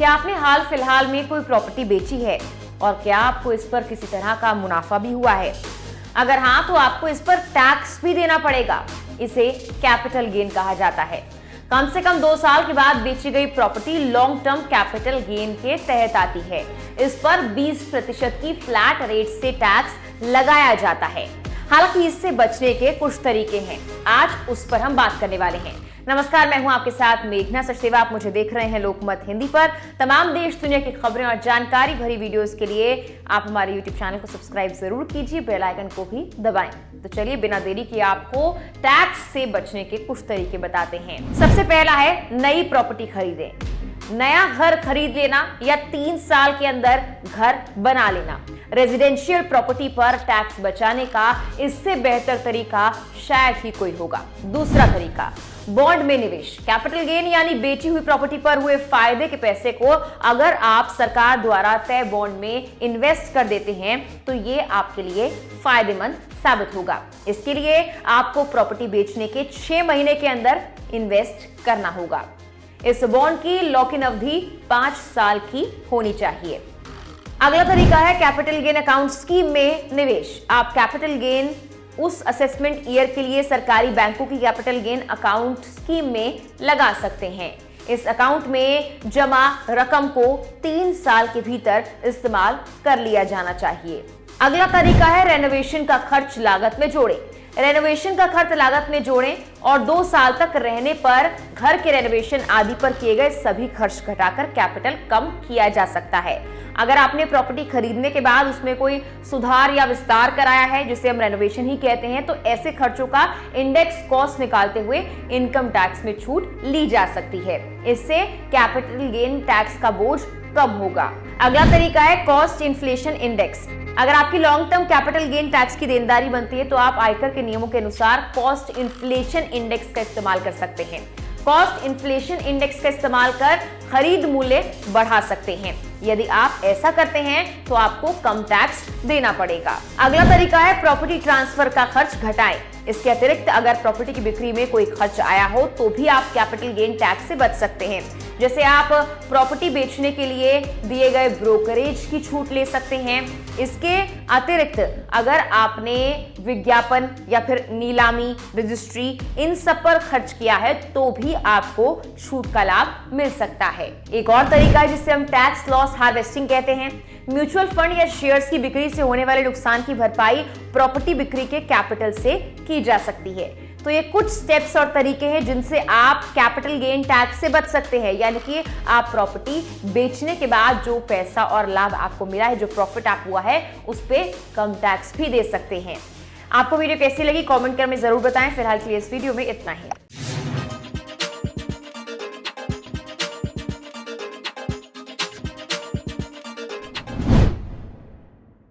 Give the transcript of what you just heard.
क्या आपने हाल फिलहाल में कोई प्रॉपर्टी बेची है और क्या आपको इस पर किसी तरह का मुनाफा भी हुआ है? अगर हाँ, तो आपको इस पर टैक्स भी देना पड़ेगा। इसे कैपिटल गेन कहा जाता है। कम से कम 2 साल के बाद बेची गई property long term capital gain के तहत आती है। इस पर 20% की फ्लैट रेट से टैक्स लगाया जाता है। हालांकि इससे बचने के कुछ तरीके हैं, आज उस पर हम बात करने वाले हैं। नमस्कार, मैं हूं आपके साथ मेघना सचदेवा। आप मुझे देख रहे हैं लोकमत हिंदी पर। तमाम देश दुनिया की खबरें और जानकारी भरी वीडियोस के लिए आप हमारे YouTube चैनल को सब्सक्राइब जरूर कीजिए, बेल आइकन को भी दबाएं। तो चलिए बिना देरी किए आपको टैक्स से बचने के कुछ तरीके बताते हैं। सबसे पहला है नई प्रॉपर्टी खरीदें। नया घर खरीद लेना या 3 साल के अंदर घर बना लेना। रेजिडेंशियल प्रॉपर्टी पर टैक्स बचाने का इससे बेहतर तरीका शायद ही कोई होगा। दूसरा तरीका, बॉन्ड में निवेश। कैपिटल गेन यानी बेची हुई प्रॉपर्टी पर हुए फायदे के पैसे को अगर आप सरकार द्वारा तय बॉन्ड में इन्वेस्ट कर देते हैं तो ये आपके लिए फायदेमंद साबित होगा। इसके लिए आपको प्रॉपर्टी बेचने के 6 महीने के अंदर इन्वेस्ट करना होगा। इस बॉन्ड की लॉक इन अवधि 5 साल की होनी चाहिए। अगला तरीका है कैपिटल गेन अकाउंट स्कीम में निवेश। आप कैपिटल गेन उस असेसमेंट ईयर के लिए सरकारी बैंकों की कैपिटल गेन अकाउंट स्कीम में लगा सकते हैं। इस अकाउंट में जमा रकम को 3 साल के भीतर इस्तेमाल कर लिया जाना चाहिए। अगला तरीका है रेनोवेशन का खर्च लागत में जोड़ें। रेनोवेशन का खर्च लागत में जोड़ें और 2 साल तक रहने पर घर के रेनोवेशन आदि पर किए गए सभी खर्च घटाकर कैपिटल कम किया जा सकता है। अगर आपने प्रॉपर्टी खरीदने के बाद उसमें कोई सुधार या विस्तार कराया है, जिसे हम रेनोवेशन ही कहते हैं, तो ऐसे खर्चों का इंडेक्स कॉस्ट निकालते हुए इनकम टैक्स में छूट ली जा सकती है। इससे कैपिटल गेन टैक्स का बोझ कम होगा। अगला तरीका है कॉस्ट इन्फ्लेशन इंडेक्स। अगर आपकी long term capital gain tax की देनदारी बनती है तो आप आयकर के नियमों के अनुसार कॉस्ट इन्फ्लेशन इंडेक्स का इस्तेमाल कर सकते हैं। कॉस्ट इन्फ्लेशन इंडेक्स का इस्तेमाल कर खरीद मूल्य बढ़ा सकते हैं। यदि आप ऐसा करते हैं तो आपको कम टैक्स देना पड़ेगा। अगला तरीका है प्रॉपर्टी ट्रांसफर का खर्च घटाएं। इसके अतिरिक्त अगर प्रॉपर्टी की बिक्री में कोई खर्च आया हो तो भी आप कैपिटल गेन टैक्स से बच सकते हैं। जैसे आप प्रॉपर्टी बेचने के लिए दिए गए ब्रोकरेज की छूट ले सकते हैं। इसके अतिरिक्त अगर आपने विज्ञापन या फिर नीलामी, रजिस्ट्री, इन सब पर खर्च किया है तो भी आपको छूट का लाभ मिल सकता है। एक और तरीका है जिसे हम टैक्स लॉस हार्वेस्टिंग कहते हैं। म्यूचुअल फंड या शेयर्स की बिक्री से होने वाले नुकसान की भरपाई प्रॉपर्टी बिक्री के कैपिटल से की जा सकती है। तो ये कुछ स्टेप्स और तरीके हैं जिनसे आप कैपिटल गेन टैक्स से बच सकते हैं, यानी कि आप प्रॉपर्टी बेचने के बाद जो पैसा और लाभ आपको मिला है, जो प्रॉफिट आप हुआ है, उस पे कम टैक्स भी दे सकते हैं। आपको वीडियो कैसी लगी कमेंट कर में जरूर बताएं। फिलहाल के लिए इस वीडियो में इतना ही।